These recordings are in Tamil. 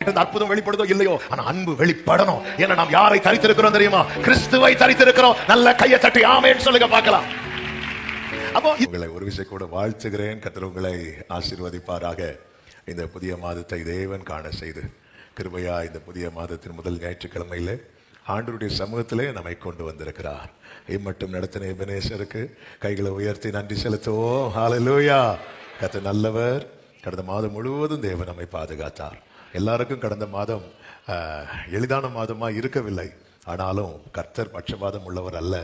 அற்புதம் வெளிப்படுதோ இல்லையோ, ஆனா அன்பு வெளிப்படணும். ஏன்னா நாம் யாரை தரித்திருக்கிறோம் தெரியுமா? கிறிஸ்துவை தரித்திருக்கிறோம். நல்ல கையை தட்டி ஆமென் சொல்லுங்க பார்க்கலாம். அப்போ உங்களை ஒரு விஷயம் கூட வாழ்த்துகிறேன். கர்த்தர் உங்களை ஆசீர்வதிப்பாராக. இந்த புதிய மாதத்தை தேவன் காண செய்து கிருபையா இந்த புதிய மாதத்தின் முதல் ஞாயிற்றுக்கிழமையிலே ஆண்டவருடைய சமூகத்திலே நம்மை கொண்டு வந்திருக்கிறார். இம்மட்டும் நடத்தின எபனேசருக்கு கைகளை உயர்த்தி நன்றி செலுத்துவோம். ஹல்லேலூயா. கர்த்தர் நல்லவர். கடந்த மாதம் முழுவதும் தேவன் நம்மை பாதுகாத்தார். எல்லாருக்கும் கடந்த மாதம் எளிதான மாதமாக இருக்கவில்லை. ஆனாலும் கர்த்தர் பட்சபாதம் உள்ளவர் அல்ல.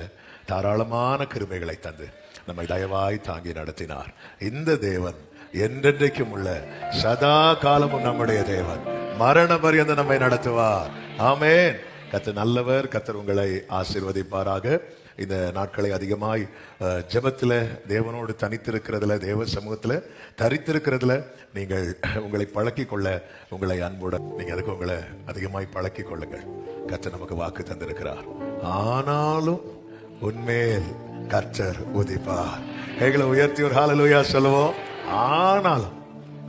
தாராளமான கிருபைகளை தந்து நம்மை தயவாய் தாங்கி நடத்தினார். இந்த தேவன் என்றென்றைக்கும் உள்ள சதா காலமும் நம்முடைய தேவன். மரண பரியந்த நம்மை நடத்துவார். ஆமென். கர்த்தர் நல்லவர். கர்த்தர் உங்களை ஆசீர்வதிப்பாராக. இந்த நாட்களை அதிகமாய் ஜெபத்தில் தேவனோடு தனித்திருக்கிறதுல, தேவ சமூகத்தில் தரித்திருக்கிறதுல நீங்கள் உங்களை பழக்கி கொள்ள, உங்களை அன்புடன் நீங்கள் அதுக்கு உங்களை அதிகமாய் பழக்கி கொள்ளுங்கள். கர்த்தர் நமக்கு வாக்கு தந்திருக்கிறார். ஆனாலும் உன்மேல் கர்த்தர் உதிப்பார். கைகளை உயர்த்தி ஒரு ஹல்லேலூயா சொல்லுவோம். ஆனாலும்,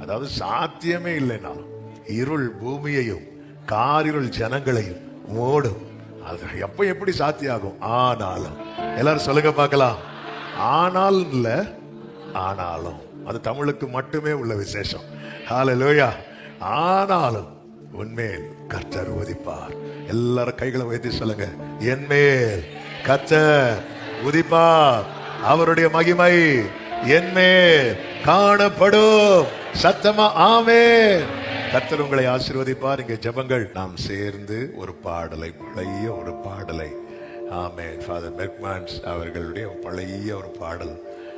அதாவது சாத்தியமே இல்லைனாலும் இருள் பூமியையும் காரிருள் ஜனங்களையும் மூடும். அது எப்ப எப்படி சாத்தியாகும்? ஆனாலும். எல்லாரும் சொல்லுங்க பார்க்கலாம். ஆனால் இல்ல, ஆனாலும். அது தமிழுக்கு மட்டுமே உள்ள விசேஷம். ஹல்லேலூயா. ஆனாலும் உன்மேல் கர்த்தர் உதிப்பார். எல்லாரும் கைகளை உயர்த்தி சொல்லுங்க. என்மேல் கர்த்தர் உதிப்பார். அவருடைய மகிமை என்மேல் காணப்படும். சத்தமா ஆமென். கர்த்தர் உங்களை ஆசீர்வதிப்பார். இங்கே ஜெபங்கள் நாம் சேர்ந்து ஒரு பாடலை, பழைய ஒரு பாடலை, ஆமென், ஃபாதர் பெர்க்மன்ஸ் அவர்களுடைய பழைய ஒரு பாடல்,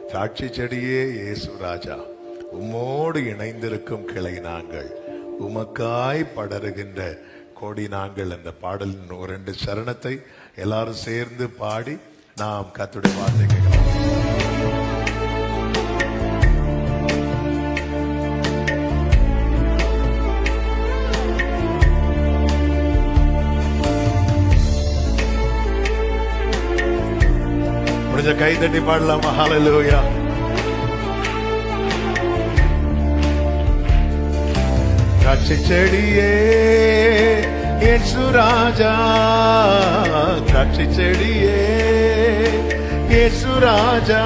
திராட்சை செடியே இயேசு ராஜா, உம்மோடு இணைந்திருக்கும் கிளை நாங்கள், உமக்காய் படருகின்ற கொடி நாங்கள். அந்த பாடலின் ஒரு 2 சரணத்தை எல்லாரும் சேர்ந்து பாடி நாம் கர்த்தருடைய வார்த்தை கேட்கலாம். கை தட்டி பாடலாமா? ஹல்லேலூயா. திராட்சை செடியே இயேசு ராஜா, திராட்சை செடியே இயேசு ராஜா,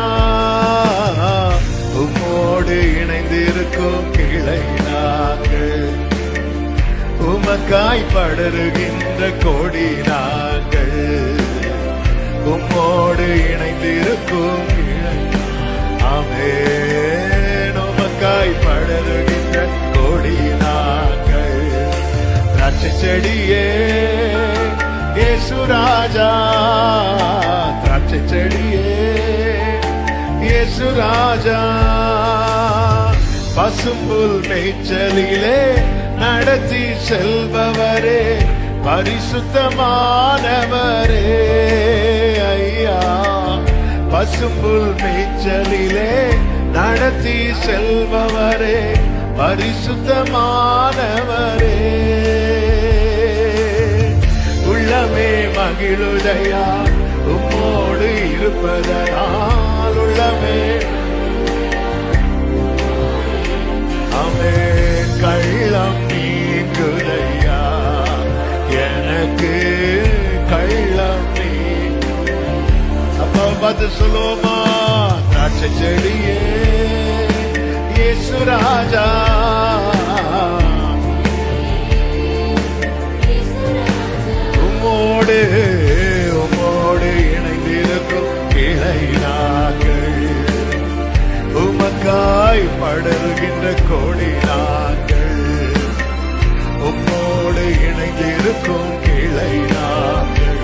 உம்மோடு இணைந்திருக்கும் கிளை நாங்கள், உமக்காய் படருகின்ற கொடி நாங்கள், உம்மோடு இணைந்திருக்கும் ஆமென், உமக்காய் படருகின்ற கொடி நாங்கள். திராட்சை செடியே இயேசு ராஜா, திராட்சை செடியே இயேசு ராஜா, பசும்புல் மேய்ச்சலிலே நடத்தி செல்பவரே, பரிசுத்தமானவரே ஐயா, பசும்புல் மேய்ச்சலிலே நடத்தி செல்பவரே, பரிசுத்தமானவரே, உள்ளமே மகிழுதையா உம்மோடு இருப்பதனால், உள்ளமே ஆமென், கள்ளம் நீங்குதையா எனக்கு, கள்ளம் நீ. அப்பா பார்த்து சொல்லுவோமா? திராட்சை செடியே இயேசு ராஜா, உம்மோடு உம்மோடு இணைந்திருக்கும் கிளை நாங்கள், உமக்காய் படருகின்ற கொடி நாங்கள், உம்மோடு இணைந்திருக்கும் கிளை நாங்கள்,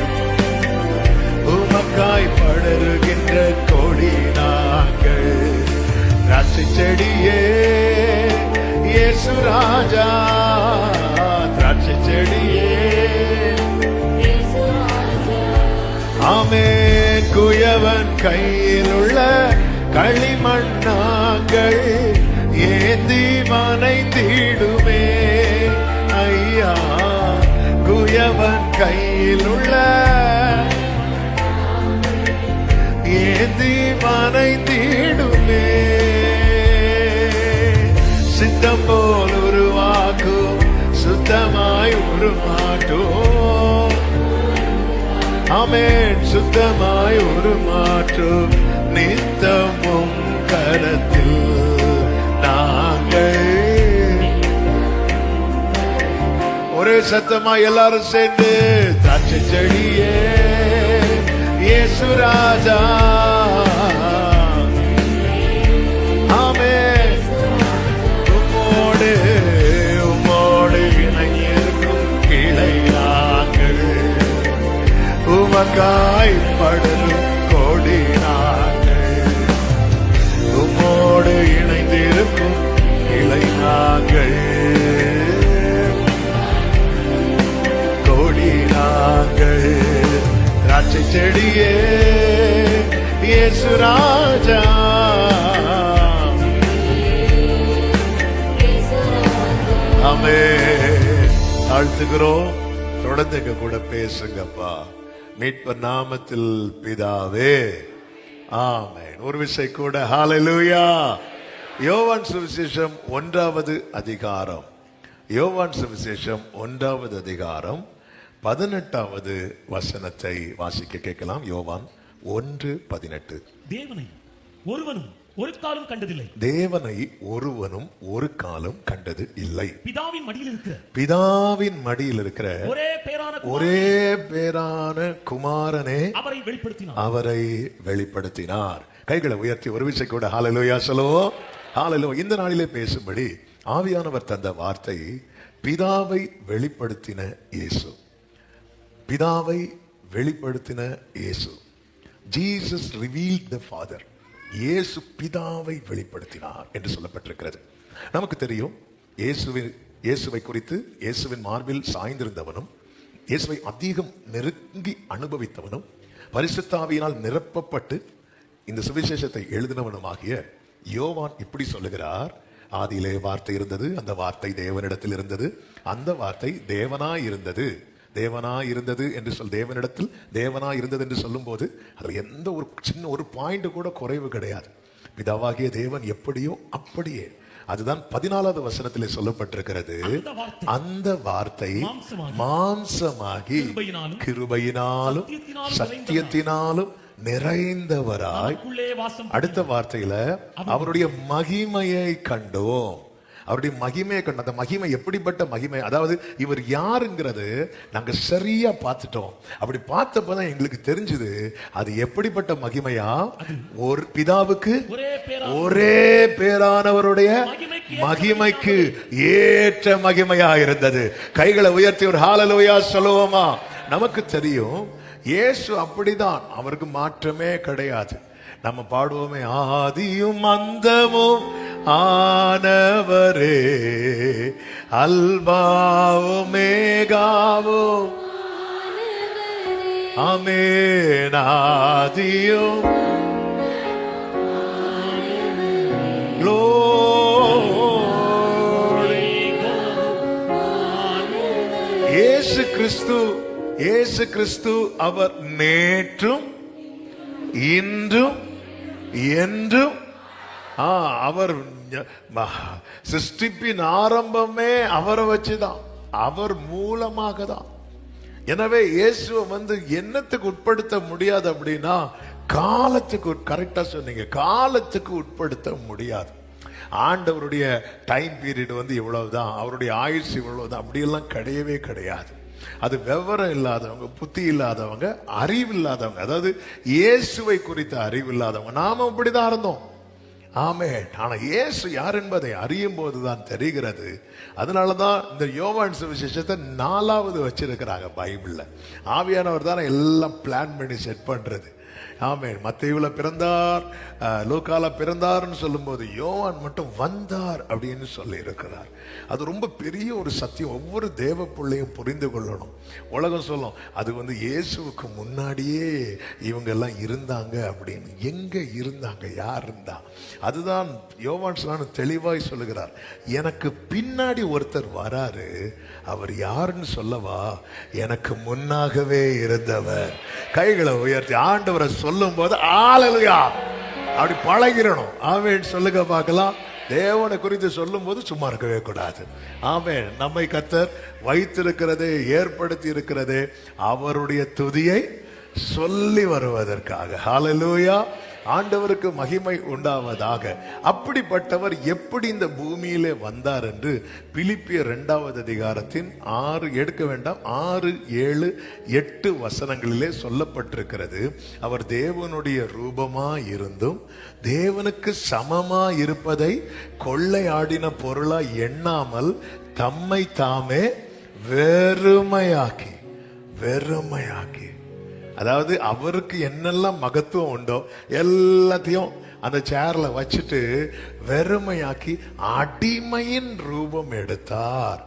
உமக்காய் படருகின்ற கொடி நாங்கள். திராட்சை செடியே இயேசு ராஜா, திராட்சை செடியே ஆமென், குயவன் கையில் உள்ள களிமண்ணாங்கள் ஏந்தி வனைந்திடுமே ஐயா, குயவன் கையில் உள்ள ஏந்தி வனைந்திடுமே, சித்தம் போல் உருவாக்கும் சுத்தம் சுத்தமாய் உருமாற்றும். ஆமென். சுத்தமாய் உருமாற்றும் நித்தமும் கரத்தில் நாங்கள். ஒரே சத்தமாய் எல்லாரும் சேர்ந்து திராட்சை செடியே இயேசு ராஜா. ஆமென். உம்மோடு உம்மோடு இணையிருக்கும் கிளை நாங்கள். உமக்காய் படரும் கொடி நாங்கள். உம்மோடு இணைந்திருக்கும் கிளை நாங்கள். கொடி நாங்கள். திராட்சை செடியே இயேசு ராஜா. ஆமென். தாழ்த்துகிறோம். தொடர்ந்து எங்க கூட பேசுங்கப்பா. மீட்பர் நாமத்தில் பிதாவே. ஆமென். ஒரு விஷயம் கூட ஹalleluya. யோவான் சுவிசேஷம் 1வது அதிகாரம். யோவான் சுவிசேஷம் 1வது அதிகாரம் 18வது வசனத்தை வாசிக்க கேட்கலாம். யோவான் 1:18. தேவனை ஒருவனும் ஒரு காலம் கண்டதில்லை. தேவனை ஒருவனும் ஒரு காலம் கண்டது இல்லை. பிதாவின் மடியில் இருக்கிற பிதாவின் மடியில் இருக்கிற ஒரே பேரான குமாரனே அவரை வெளிப்படுத்தினார். கைகளை உயர்த்தி ஒரு விஷயம் கூட ஹalleluya சொல்லுவோம். ஹalleluya. இந்த நாளிலே பேசும்படி ஆவியானவர் தந்த வார்த்தை பிதாவை வெளிப்படுத்தின இயேசு. பிதாவை வெளிப்படுத்தின இயேசு. Jesus revealed the Father. இயேசு பிதாவை வெளிப்படுத்தினார் என்று சொல்லப்பட்டிருக்கிறது. நமக்கு தெரியும் இயேசுவை குறித்து இயேசுவின் மார்பில் சாய்ந்திருந்தவனும் இயேசுவை அதிகம் நெருங்கி அனுபவித்தவனும் பரிசுத்த ஆவியினால் நிரப்பப்பட்டு இந்த சுவிசேஷத்தை எழுதினவனுமாகிய யோவான் இப்படி சொல்லுகிறார். ஆதியிலே வார்த்தை இருந்தது, அந்த வார்த்தை தேவனிடத்தில் இருந்தது, அந்த வார்த்தை தேவனாய் இருந்தது. தேவனாய் இருந்தது என்று தேவனிடத்தில் தேவனாய் இருந்தது என்று சொல்லும் போது அதில் எந்த ஒரு சின்ன ஒரு பாயிண்ட் கூட குறைவு கிடையாது. பிதாவாகிய தேவன் எப்படியோ அப்படியே. அதுதான் 14வது வசனத்திலே சொல்லப்பட்டிருக்கிறது. அந்த வார்த்தை மாம்சமாகி கிருபையினாலும் சத்தியத்தினாலும் நிறைந்தவராய். அடுத்த வார்த்தையில அவருடைய மகிமையை கண்டோம். அவருடைய மகிமையை கண்டோம். அந்த மகிமை எப்படிப்பட்ட மகிமை, அதாவது இவர் யாருங்கிறது நாங்க சரியா பார்த்துட்டோம். அப்படி பார்த்தப்பதான் எங்களுக்கு தெரிஞ்சது அது எப்படிப்பட்ட மகிமையா. ஒரு பிதாவுக்கு ஒரே பேரானவருடைய மகிமைக்கு ஏற்ற மகிமையா இருந்தது. கைகளை உயர்த்தி ஒரு ஹalleluya சொல்லுவோமா. நமக்கு தெரியும் இயேசு அப்படிதான், அவருக்கு மாற்றமே கிடையாது. நம்ம பாடுவோமே, ஆதியும் அந்தமும் ஆனவரே, அல்பாவும் மேகாவும். ஆமென். ஆதியும் இயேசு கிறிஸ்து அவர் நேற்றும் இன்றும் என்றும். அவர் சிருஷ்டிப்பின் ஆரம்பமே அவரை வச்சுதான், அவர் மூலமாக தான். எனவே இயேசுவை என்னத்துக்கு உட்படுத்த முடியாது அப்படின்னா காலத்துக்கு. கரெக்டா சொன்னீங்க, காலத்துக்கு உட்படுத்த முடியாது. ஆண்டவருடைய டைம் பீரியட் இவ்வளவுதான், அவருடைய ஆயுஷ் இவ்வளவுதான், அப்படியெல்லாம் கிடையவே கிடையாது. அது விவரம் இல்லாதவங்க, புத்தி இல்லாதவங்க, அறிவு இல்லாதவங்க, அதாவது இயேசுவை குறித்த அறிவு இல்லாதவங்க. நாம அப்படிதான் இருந்தோம். ஆமென். ஆனா இயேசு யார் என்பதை அறியும் போதுதான் தெரிகிறது. அதனாலதான் இந்த யோவான் சுவிசேஷத்தை 4வது வச்சிருக்கிறாங்க பைபிள்ல. ஆவியானவர் தானே எல்லாம் பிளான் பண்ணி செட் பண்றது. ஆமென். மத்தேயுல பிறந்தார், லூக்கால பிறந்தார்னு சொல்லும் போது யோவான் மட்டும் வந்தார் அப்படின்னு சொல்லி இருக்கிறார். அது ரொம்ப பெரிய ஒரு சத்தியம். ஒவ்வொரு தேவ பிள்ளையும் புரிந்து கொள்ளணும். உலகம் சொல்லும் அது இயேசுவுக்கு முன்னாடியே இவங்க எல்லாம் இருந்தாங்க அப்படின்னு. எங்க இருந்தாங்க, யார் இருந்தா? அதுதான் யோவான் தெளிவாய் சொல்லுகிறார். எனக்கு பின்னாடி ஒருத்தர் வராரு, அவர் யாருன்னு சொல்லவா? எனக்கு முன்னாகவே இருந்தவர். கைகளை உயர்த்தி ஆண்டவரை சொல்லும் போது ஹalleluya அப்படி பழகிடணும். ஆமென் சொல்லுங்க பார்க்கலாம். தேவனை குறித்து சொல்லும் போது சும்மா இருக்கவே கூடாது. ஆமென். நம்மை கர்த்தர் வைத்திருக்கிறதே, ஏற்படுத்தி இருக்கிறதே அவருடைய துதியை சொல்லி வருவதற்காக. ஹல்லேலூயா. ஆண்டவருக்கு மகிமை உண்டாவதாக. அப்படிப்பட்டவர் எப்படி இந்த பூமியிலே வந்தார் என்று பிலிப்பியர் 2வது அதிகாரத்தின் 6 எடுக்க வேண்டாம் 6, 7, 8 வசனங்களிலே சொல்லப்பட்டிருக்கிறது. அவர் தேவனுடைய ரூபமாய் இருந்தும் தேவனுக்கு சமமாய் இருப்பதை கொள்ளையாடின பொருளாய் எண்ணாமல் தம்மை தாமே வெறுமையாக்கி, அதாவது அவருக்கு என்னெல்லாம் மகத்துவம் உண்டோ எல்லாத்தையும் அந்த சேர்ல வச்சுட்டு வெறுமையாக்கி அடிமையின் ரூபம் எடுத்தார்.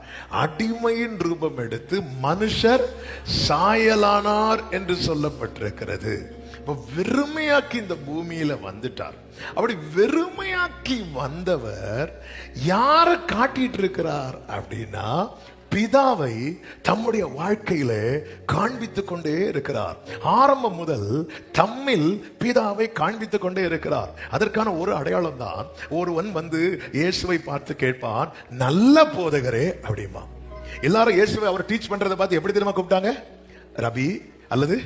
அடிமையின் ரூபம் எடுத்து மனுஷர் சாயலானார் என்று சொல்லப்பட்டிருக்கிறது. வெறுமையாக்கி இந்த பூமியில வந்துட்டார். அப்படி வெறுமையாக்கி வந்தவர் யாரை காட்டிட்டு இருக்கிறார் அப்படின்னா பிதாவை தம்முடைய வாழ்க்கையில காண்பித்துக் கொண்டே இருக்கிறார். ஆரம்பம் முதல் தம்மில் பிதாவை காண்பித்துக் கொண்டே இருக்கிறார். அதற்கான ஒரு அடையாளம் தான் ஒருவன் வந்து இயேசுவை பார்த்து கேட்பான், நல்ல போதகரே அப்படிமா. எல்லாரும் இயேசுவை அவர் டீச் பண்றதை பார்த்து எப்படி தெரியுமா கூப்பிட்டாங்க? ரபி அல்லது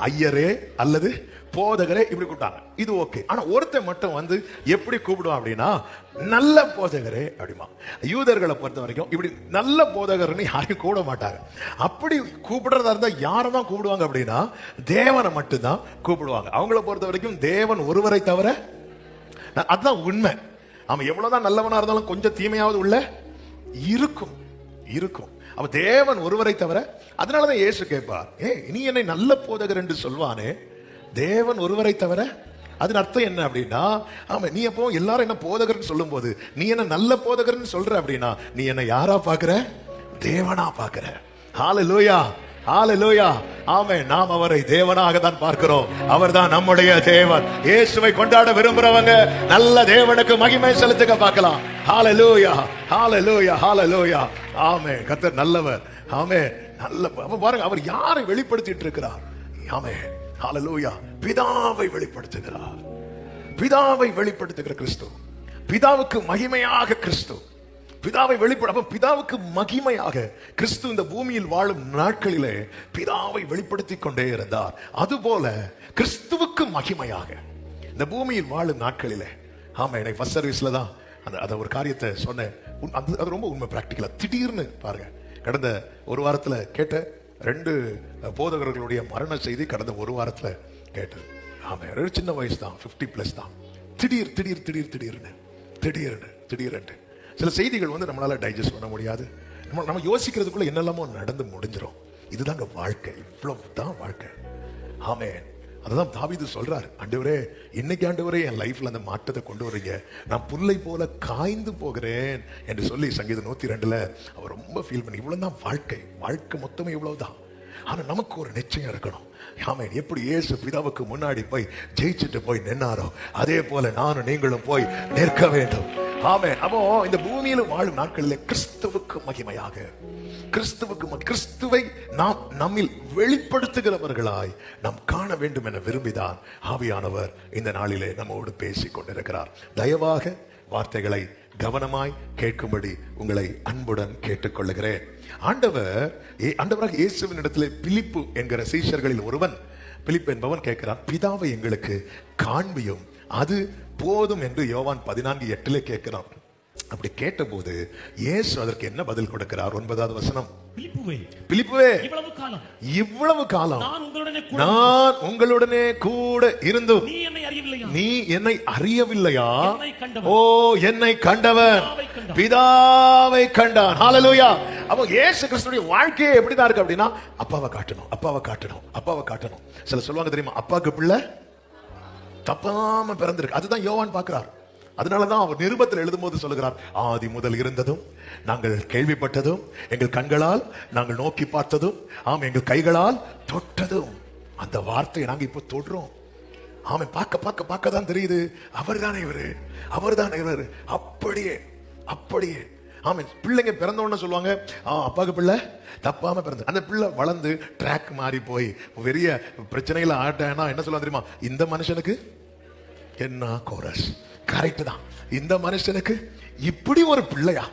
ஐயரே அல்லது போதகரே இப்படி கூப்பிட்டாங்க. இது ஓகே. ஆனா ஒருத்தன் மட்டும் வந்து எப்படி கூப்பிடுவான் அப்படின்னா நல்ல போதகரே அப்படிமா. யூதர்களை பொறுத்த வரைக்கும் இப்படி நல்ல போதகர்னு யாரையும் கூப்பிட மாட்டாங்க. அப்படி கூப்பிடுறதா இருந்தா யாரை தான் கூப்பிடுவாங்க அப்படின்னா தேவனை மட்டும்தான் கூப்பிடுவாங்க. அவங்கள பொறுத்த வரைக்கும் தேவன் ஒருவரை தவிர, அதுதான் உண்மை. அவன் எவ்வளவுதான் நல்லவனா இருந்தாலும் கொஞ்சம் தீமையாவது உள்ள இருக்கும். அவ தேவன் ஒருவரை தவிர. அதனாலதான் இயேசு கேட்பார், நீ என்னை நல்ல போதகர் என்று சொல்வானே, தேவன் ஒருவரை தவிர. அதன் அர்த்தம் என்ன அப்படின்னா, ஆமா நீ அப்போ எல்லாரும் என்ன போதகர்னு சொல்லும் போது நீ என்ன நல்ல போதகர்னு சொல்ற அப்படின்னா நீ என்ன யாரா பாக்குற? தேவனா பாக்குற. ஹல்லேலூயா, ஹல்லேலூயா. ஆமென். நாம் அவரை தேவனாக தான் பார்க்கிறோம். அவர்தான் நம்முடைய தேவன். இயேசுவை கொண்டாட விரும்புறவங்க நல்ல தேவனுக்கு மகிமை செலுத்துக பார்க்கலாம். ஹல்லேலூயா, ஹல்லேலூயா, ஹல்லேலூயா. ஆமென். கர்த்தர் நல்லவர். ஆமென். நல்ல பாருங்க, அவர் யாரை வெளிப்படுத்திட்டு இருக்கிறார்? ஆமென். ஹல்லேலூயா. பிதாவை வெளிப்படுத்துகிறார். பிதாவை வெளிப்படுத்துகிற கிறிஸ்து, பிதாவுக்கு மகிமையாக கிறிஸ்து, பிதாவை பிதாவுக்கு மகிமையாக கிறிஸ்து இந்த பூமியில் வாழும் நாட்களிலே பிதாவை வெளிப்படுத்திக் கொண்டே இருந்தார். அதுபோல கிறிஸ்துவுக்கு மகிமையாக இந்த பூமியில் வாழும் நாட்களிலே, ஆமா எனக்கு ஃபர்ஸ்ட் சர்வீஸ்ல தான் அந்த ஒரு காரியத்தை சொன்னேன். அது ரொம்ப உண்மை, பிராக்டிக்கலா. திடீர்னு பாருங்க, கடந்த ஒரு வாரத்துல கேட்ட 2 போதகர்களுடைய மரண செய்தி கடந்த ஒரு வாரத்துல கேட்டது. ஆமா, சின்ன வயசு தான், 50+ தான். திடீர்னு சில செய்திகள் வந்து நம்மளால டைஜஸ்ட் பண்ண முடியாது. நம்ம யோசிக்கிறதுக்குள்ள என்னெல்லாமோ நடந்து முடிஞ்சிடும். இதுதாங்க வாழ்க்கை, இவ்வளவுதான் வாழ்க்கை. ஆமென். அதுதான் தாவீது சொல்றாரு, ஆண்டவரே இன்னைக்கு ஆண்டவரே என் லைஃப்ல அந்த மாற்றத்தை கொண்டு வரீங்க, நான் புல்லை போல காய்ந்து போகிறேன் என்று சொல்லி சங்கீதம் 102 அவர் ரொம்ப ஃபீல் பண்ணி, இவ்வளவுதான் வாழ்க்கை மொத்தமே இவ்வளவுதான். ஆனா நமக்கு ஒரு நிச்சயம் இருக்கணும். ஆமென். எப்படி இயேசு பிதாவுக்கு முன்னாடி போய் ஜெயிச்சுட்டு போய் நின்னாரோ அதே போல நானும் நீங்களும் போய் நிற்க வேண்டும். ஆமென். அப்போ இந்த பூமியில வாழும் நாட்களிலே கிறிஸ்துவுக்கு மகிமையாக, கிறிஸ்துவை நாம் நம்மில் வெளிப்படுத்துகிறவர்களாய் நாம் காண வேண்டும் என விரும்பிதான் ஆவியானவர் இந்த நாளிலே நம்மோடு பேசிக் கொண்டிருக்கிறார். தயவாக வார்த்தைகளை கவனமாய் கேட்கும்படி உங்களை அன்புடன் கேட்டுக்கொள்ளுகிறேன். ஆண்டவராக இயேசுவின் இடத்திலே பிலிப்பு என்கிற சீஷர்களில் ஒருவன், பிலிப்பு என்பவன் கேட்கிறான், பிதாவை எங்களுக்கு காண்பியும் அது போதும் என்று யோவான் 14:8 கேட்கிறான். அப்படி கேட்டபோது இயேசு அதற்கு என்ன பதில் கொடுக்கிறார்? 9வது வசனம், பிலிப்புவே இவ்வளவு காலம் நான் உங்களுடனே கூட இருந்தும் நீ என்னை அறியவில்லையா? ஓ, என்னை கண்டவன் பிதாவை கண்டான். ஹல்லேலூயா. அப்போ இயேசு கிறிஸ்துவின் வாழ்க்கையே எப்படிதான் இருக்கு அப்படின்னா அப்பாவை காட்டணும். சில சொல்லுவாங்க தெரியுமா, அப்பாவுக்கு பிள்ளை தப்பாம பிறந்திருக்கு. அதுதான் யோவான் பார்க்கிறார். அதனாலதான் அவர் நிருபத்தில் எழுதும் போது சொல்லுகிறார், ஆதி முதல் இருந்ததும் நாங்கள் கேள்விப்பட்டதும் எங்கள் கண்களால் நாங்கள் நோக்கி பார்த்ததும் எங்கள் கைகளால் தொட்டதும் அந்த வார்த்தையை நாங்க இப்ப தொடுறோம். பார்க்க தான் தெரியுது, அவர்தானே இவரு. அப்படியே பிள்ளைங்க பிறந்த உடனே சொல்லுவாங்க, அப்பாவுக்கு பிள்ளை தப்பாம பிறந்த. அந்த பிள்ளை வளர்ந்து ட்ராக் மாறி போய் பெரிய பிரச்சனைகளை ஆட்டானா என்ன சொல்லுவாங்க தெரியுமா, இந்த மனுஷனுக்கு என்ன கோரஸ் கரெக்ட் தான், இந்த மனுஷனுக்கு இப்படி ஒரு பிள்ளையா?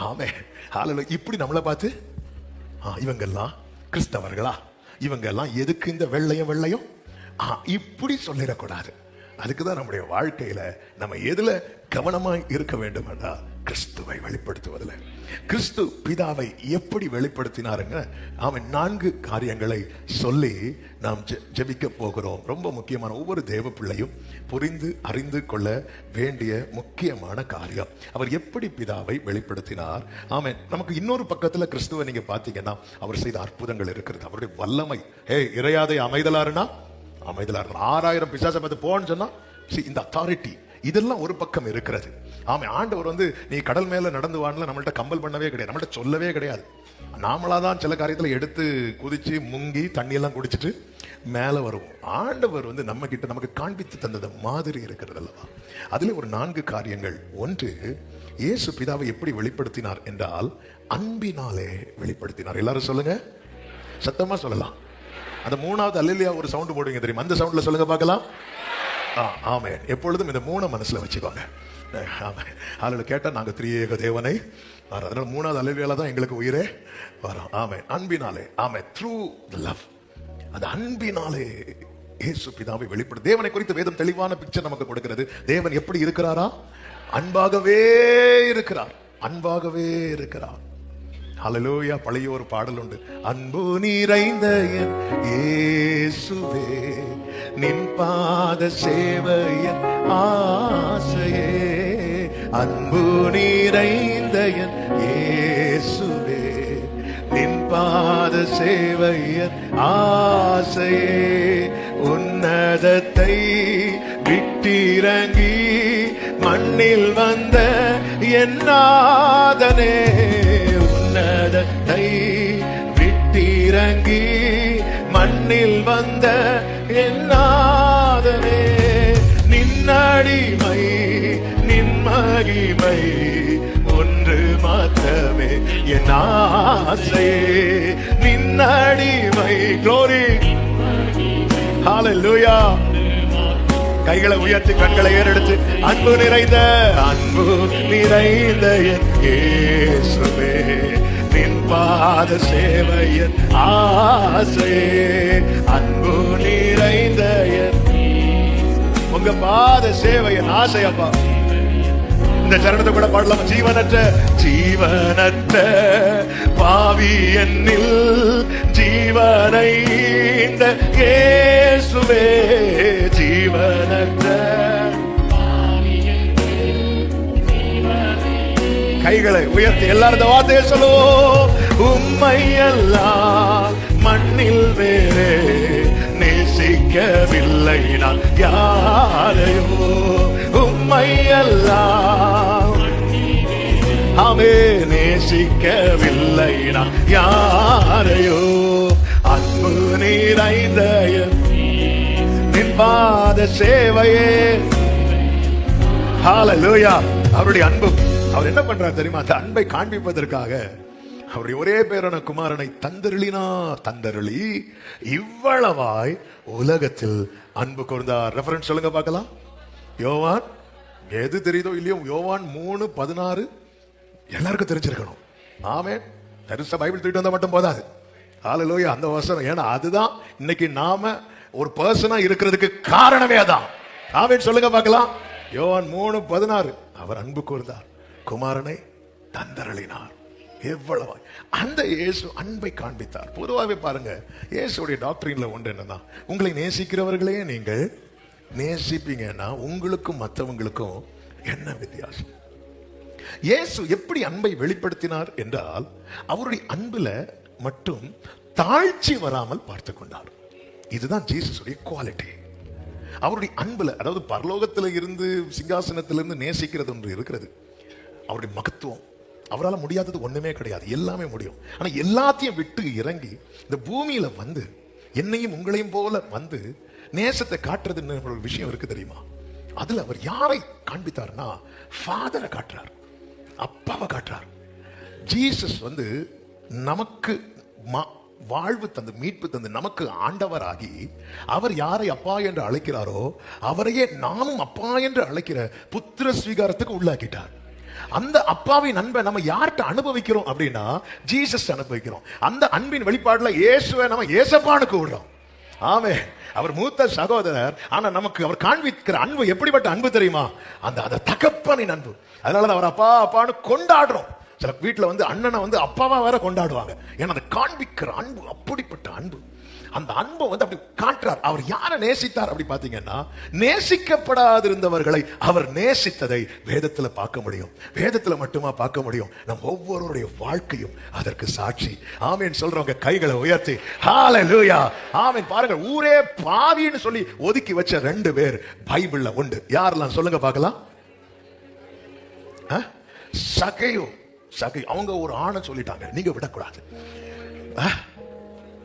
ஆமே, ஹalleluya. இப்படி நம்மளை பார்த்து இவங்கெல்லாம் கிறிஸ்தவர்களா, இவங்கெல்லாம் எதுக்கு இந்த வெள்ளையும் இப்படி சொல்லிடக்கூடாது. அதுக்குதான் நம்முடைய வாழ்க்கையில நம்ம எதுல கவனமா இருக்க வேண்டும் என்றால் கிறிஸ்துவை வெளிப்படுத்துவதில். கிறிஸ்து பிதாவை எப்படி வெளிப்படுத்தினாருங்க? அவன் 4 காரியங்களை சொல்லி நாம் ஜெபிக்க போகிறோம். ரொம்ப முக்கியமான, ஒவ்வொரு தேவ பிள்ளையும் புரிந்து அறிந்து கொள்ள வேண்டிய முக்கியமான காரியம், அவர் எப்படி பிதாவை வெளிப்படுத்தினார். ஆமென். நமக்கு இன்னொரு பக்கத்துல கிறிஸ்துவை நீங்க பாத்தீங்கன்னா அவர் செய்த அற்புதங்கள் இருக்கிறது. அவருடைய வல்லமை. இறையாதை அமைதலாருன்னா அமைதலாரு. 6000 பிசாசை பார்த்து போன்னு சொன்னா இந்த அத்தாரிட்டி, இதெல்லாம் ஒரு பக்கம் இருக்கிறது. ஆமா, ஆண்டவர் நீ கடல் மேல நடந்து வாங்கல நம்மள்ட்ட கம்பல் பண்ணவே கிடையாது, நம்மள்ட்ட சொல்லவே கிடையாது. நாமளாதான் சில காரியத்துல எடுத்து குதிச்சு முங்கி தண்ணி எல்லாம் குடிச்சிட்டு மேல வரும். ஆண்டவர் நம்ம கிட்ட நமக்கு காண்பித்து தந்தது மாதிரி இருக்கிறது அல்லவா? அதுல ஒரு 4 காரியங்கள். ஒன்று, இயேசு பிதாவை எப்படி வெளிப்படுத்தினார் என்றால் அன்பினாலே வெளிப்படுத்தினார். எல்லாரும் சொல்லுங்க, சத்தமா சொல்லலாம். அந்த 3வது அல்லேலூயா ஒரு சவுண்ட் போடுவீங்க தெரியுமா? அந்த சவுண்ட்ல சொல்லுங்க பார்க்கலாம். ஆமென். எப்பொழுதும் இந்த 3 மனசுல வச்சுக்கோங்க. ஆளுல கேட்டா நாங்க திரியேக தேவனை, அதனால 3வது அல்லேலூயால தான் எங்களுக்கு உயிரே வரும். ஆமென். அன்பினாலே. ஆமென். Through the love. அந்த அன்பினாலே இயேசு பிதாவை வெளிப்படுத்த. தேவனை குறித்து வேதம் தெளிவான பிக்சர் நமக்கு கொடுக்கிறது. தேவன் எப்படி இருக்கிறாரா? அன்பாகவே இருக்கிறார். அன்பாகவே இருக்கிறார். ஹல்லேலூயா. பழைய ஒரு பாடல் உண்டு. அன்பு நிறைந்த என் இயேசுவே, நின் பாத சேவையன் ஆசையே. அன்பு நிறைந்த என் இயேசுவே, நின் பாத சேவையன் ஆசையே. உன்னதத்தை விட்டிறங்கி மண்ணில் வந்த என் நாதனே, உன்னதத்தை விட்டிறங்கி மண்ணில் வந்த என் நாதனே. நின்னடிமை நின் மகிமை ஒன்று மாத்திரமே என் ஆசையே. நின்னடிமை. க்ளோரி. ஹல்லேலூயா. கைகளை உயர்த்தி கண்களை ஏறெடுத்து அன்பு நிறைந்த என் இயேசுவே, நின் பாத சேவையன் ஆசையே. அன்பு நிறைந்த என் உங்க பாத சேவையன் ஆசையப்பா. இந்த சரணத்தை கூட பாடலாம். ஜீவனற்ற பாவி என்னில் ஜீவனை இயேசுவே. ஜீவனற்ற கைகளை உயர்த்தி எல்லாரும் இந்த வார்த்தையை சொல்லுவோம். உம்மை எல்லாம் மண்ணில் வேறே நேசிக்கவில்லை நான் யாரையோ. உம்மை எல்லாம் ஆமே நேசிக்கவில்லை நான் யாரையோ. அன்பு நிறைந்த நின் பாத சேவையே. ஹல்லேலூயா. அவருடைய அன்பு. அவர் என்ன பண்றார் தெரியுமா? அந்த அன்பை காண்பிப்பதற்காக அவருடைய ஒரே பேரான குமாரனை தந்தருளி இவ்வளவாய் உலகத்தில் அன்பு கூர்ந்தார். ரெஃபரன்ஸ் சொல்லுங்க பார்க்கலாம். யோவான், எது தெரியுதோ இல்லையோ, யோவான் 3:16 எல்லாருக்கும் தெரிஞ்சிருக்கணும். ஆமென். பெருசா பைபிள் தூக்கிட்டு வந்தா மட்டும் போதாது. ஹல்லேலூயா. அந்த வசனம், ஏன்னா அதுதான் இன்னைக்கு நாம ஒரு பர்சனா இருக்கிறதுக்கு காரணமே அதான். ஆமென் சொல்லுங்க பார்க்கலாம். யோவான் 3:16 அவர் அன்பு கூர்ந்தார், குமாரனை தந்தருளினார். எவ்வளவு அந்த இயேசு அன்பை காண்பித்தார். பொதுவாகவே பாருங்க, இயேசுடைய டாக்டரின்ல ஒன்று என்னன்னா, உங்களை நேசிக்கிறவர்களே நீங்கள் நேசிப்பீங்கன்னா உங்களுக்கும் மற்றவங்களுக்கும் என்ன வித்தியாசம்? இயேசு எப்படி அன்பை வெளிப்படுத்தினார் என்றால், அவருடைய அன்புல மட்டும் தாழ்ச்சி வராமல் பார்த்து கொண்டார். இதுதான் ஜீசஸுடைய குவாலிட்டி. அவருடைய அன்புல, அதாவது பரலோகத்தில் இருந்து சிங்காசனத்திலிருந்து நேசிக்கிறது ஒன்று இருக்கிறது. அவருடைய மகத்துவம், அவரால் முடியாதது ஒண்ணுமே கிடையாது, எல்லாமே முடியும். ஆனா எல்லாத்தையும் விட்டு இறங்கி இந்த பூமியில வந்து என்னையும் உங்களையும் போல வந்து நேசத்தை காட்டுறதுன்னு ஒரு விஷயம் இருக்கு தெரியுமா? அதுல அவர் யாரை காண்பித்தார்னா, ஃபாதரை காட்டுறார், அப்பாவை காட்டுறார். ஜீசஸ் நமக்கு வாழ்வு தந்து மீட்பு தந்து நமக்கு ஆண்டவராகி, அவர் யாரை அப்பா என்று அழைக்கிறாரோ அவரையே நாமும் அப்பா என்று அழைக்கிற புத்திர ஸ்வீகாரத்துக்கு உள்ளாக்கிட்டார். அந்த அப்பாவின் அன்பை நம்ம யார்கிட்ட அனுபவிக்கிறோம் அப்படின்னா ஜீசஸ் அனுபவிக்கிறோம். அந்த அன்பின் வெளிப்பாடுல இயேசுவை நம்ம ஏசப்பான்னு கூப்பிடுறோம். ஆமே, அவர் மூத்த சகோதரர். ஆனா நமக்கு அவர் காண்பிக்கிற அன்பு எப்படிப்பட்ட அன்பு தெரியுமா? அந்த தகப்பனின் அன்பு. அதனால அவர் அப்பா அப்பான்னு கொண்டாடுறோம். சில வீட்டுல வந்து அண்ணனை வந்து அப்பாவா வேற கொண்டாடுவாங்க. ஏன்னா அதை காண்பிக்கிற அன்பு அப்படிப்பட்ட அன்பு. அந்த அன்பை வந்து அப்படி காட்டுறார். அவர் யாரை நேசித்தார் அப்படி பாத்தீங்கன்னா, நேசிக்கப்படாதிருந்தவர்களை அவர் நேசித்ததை வேதத்துல பார்க்க முடியும். வேதத்துல மட்டுமா பார்க்க முடியும்? நம் ஒவ்வொருடைய வாழ்க்கையும் அதற்கு சாட்சி. ஆமீன் சொல்றவங்க கைகளை உயர்த்தி ஹalleluya ஆமீன். பாருங்க, ஊரே பாவின்னு சொல்லி ஒதுக்கி வச்ச 2 பேர் பைபிள்ல உண்டு. யாரெல்லாம் சொல்லுங்க பார்க்கலாம். சகையோ அவங்க ஒரு ஆணை சொல்லிட்டாங்க, நீங்க விடக்கூடாது.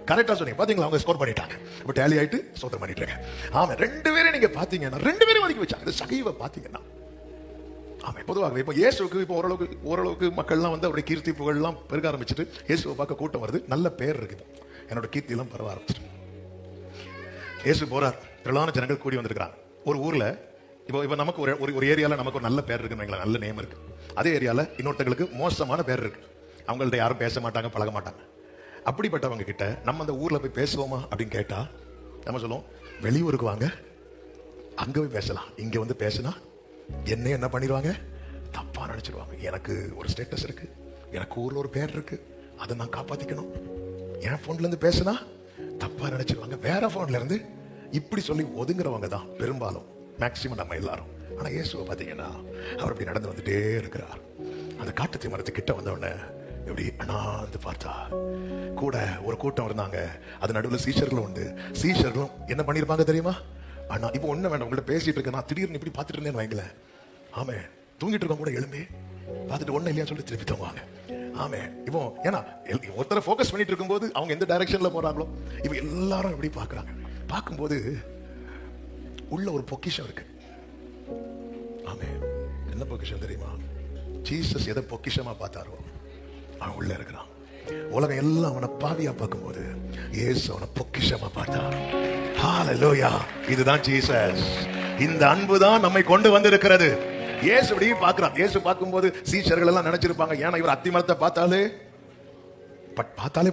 கரெக்டா சொன்னீங்க பாத்தீங்களா? அவங்க ஸ்கோர் பண்ணிட்டாங்க. இப்ப டேலி ஆயிட்டு ஸ்தோத்திரம் பண்ணிட்டு இருக்காங்க. ஆமா, 2 பேரும் நீங்க பாத்தீங்கன்னா 2 பேரும் ஒதுக்கி வச்சாங்க. சகைவை பாத்தீங்கன்னா ஆமா, பொதுவாக இப்போ இயேசுக்கு இப்போ ஓரளவுக்கு மக்கள்லாம் வந்து அவருடைய கீர்த்தி புகழ்லாம் பெருக ஆரம்பிச்சுட்டு இயேசுவை பார்க்க கூட்டம் வருது. நல்ல பேர் இருக்குது, என்னோட கீர்த்தி எல்லாம் பரவ ஆரம்பிச்சிட்டு. இயேசு போறார், திரளான ஜனங்கள் கூடி வந்திருக்கிறாங்க. ஒரு ஊர்ல இப்போ நமக்கு ஒரு ஏரியால நமக்கு ஒரு நல்ல பேர் இருக்குன்னு, நல்ல நேம் இருக்கு. அதே ஏரியால இன்னொருத்தங்களுக்கு மோசமான பேர் இருக்கு. அவங்கள்ட்ட யாரும் பேச மாட்டாங்க, பழக மாட்டாங்க. அப்படிப்பட்டவங்க கிட்ட நம்ம அந்த ஊர்ல போய் பேசுவோமா அப்படின்னு கேட்டா நம்ம சொல்லுவோம், வெளியூருக்கு வாங்க, அங்க போய் பேசலாம். இங்க வந்து பேசினா என்ன பண்ணிடுவாங்க? தப்பா நினைச்சிருவாங்க. எனக்கு ஒரு ஸ்டேட்டஸ் இருக்கு, எனக்கு ஊர்ல ஒரு பேர் இருக்கு, அதை நான் காப்பாத்திக்கணும். என் போன்ல இருந்து பேசினா தப்பா நினைச்சிருவாங்க. வேற போன்ல இருந்து இப்படி சொல்லி ஒதுங்குறவங்க தான் பெரும்பாலும், மேக்சிமம் நம்ம எல்லாரும். ஆனா இயேசுவை பாத்தீங்கன்னா அவர் இப்படி நடந்து வந்துட்டே இருக்கிறார். அந்த காட்டுத்தீ மரத்து கிட்ட வந்தவொடனே இப்படி அண்ணாந்து பார்த்தா கூட ஒரு கூட்டம் இருந்தாங்க. அது நடுவில் சீஷர்களும் உண்டு. சீஷர்களும் என்ன பண்ணிருப்பாங்க தெரியுமா? அண்ணா இப்போ ஒண்ணு வேண்டாம், உங்கள்ட்ட பேசிட்டு இருக்கேன், நான் திடீர்னு இப்படி பார்த்துட்டு இருந்தேன்னு வைங்களேன். ஆமே, தூங்கிட்டு இருக்க கூட எழும்பி பார்த்துட்டு ஒண்ணு இல்லையா சொல்லி திருப்பி தூங்குவாங்க. ஆமே, இப்போ ஏன்னா ஒருத்தரை ஃபோக்கஸ் பண்ணிட்டு இருக்கும்போது அவங்க எந்த டைரக்ஷன்ல போறாங்களோ இப்போ எல்லாரும் இப்படி பார்க்கறாங்க. பார்க்கும்போது உள்ள ஒரு பொக்கிஷம் இருக்கு. ஆமே, என்ன பொக்கிஷம் தெரியுமா? ஜீசஸ் எதை பொக்கிஷமா பார்த்தாரோ அவன் உள்ள இருக்கிறான். உலகம் எல்லாம் அவனை பாவியா பார்க்கும்போது இயேசு அவனை பொக்கிஷமா பார்த்தார். ஹalleluya, இதுதான் ஜீசஸ். இந்த அன்பு தான் நம்மை கொண்டு வந்திருக்கிறது. இயேசு இப்படி பார்க்கிறான். இயேசு பார்க்கும்போது சீஷர்கள் எல்லாம் நினைச்சிருப்பாங்க, ஏன்னா இவர் அத்திமரத்தை பார்த்தாலே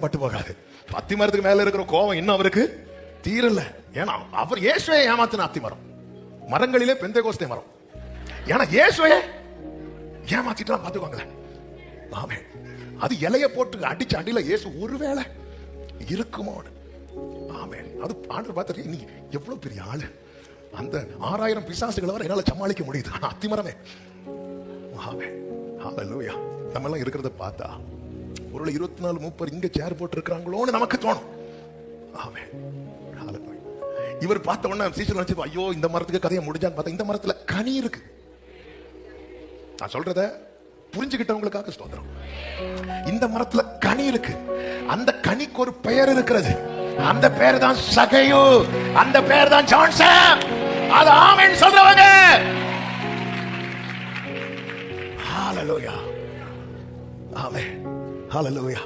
பட்டு போகாது. அத்திமரத்துக்கு மேல இருக்கிற கோபம் இன்னும் அவருக்கு தீரல. ஏன்னா அவர் இயேசுவை ஏமாத்தின அத்திமரம், மரங்களிலே பெந்தேகோஸ்தே மரம். ஏன்னா இயேசுவை ஏமாத்திட்டு பாத்துக்கோங்களேன். ஆமே, அது இலைய போட்டு அடிச்சு அடியில இயேசு ஒருவேளை இருக்குமோ. ஆமே, அது ஆண்டு பார்த்து நீ எவ்வளவு பெரிய ஆளு. அந்த 6000 பிசாசுகளை வரை என்னால சமாளிக்க முடியுது. ஆனா அத்திமரமே. ஆமே, ஹalleluya. நம்ம எல்லாம் இருக்கிறத பார்த்தா ஒரு 24 30 இங்க சேர் போட்டு இருக்கிறாங்களோன்னு நமக்கு தோணும். ஆமே, இவர் பார்த்த உடனே சீசன் நினைச்சு, ஐயோ இந்த மரத்துக்கு கதையை முடிஞ்சான்னு பார்த்தா இந்த மரத்துல கனி இருக்கு. நான் சொல்றத புரிஞ்சுக்கிட்டவங்களுக்காக ஸ்தோத்திரம். இந்த மரத்துல கனி இருக்கு. அந்த கனிக்கு ஒரு பெயர் இருக்கிறது. அந்த பெயர் தான் சகையு. அந்த பெயர் தான் ஜான்சன். அது ஆமென் சொல்றவங்க. ஹalleluya. ஆமென். ஹalleluya.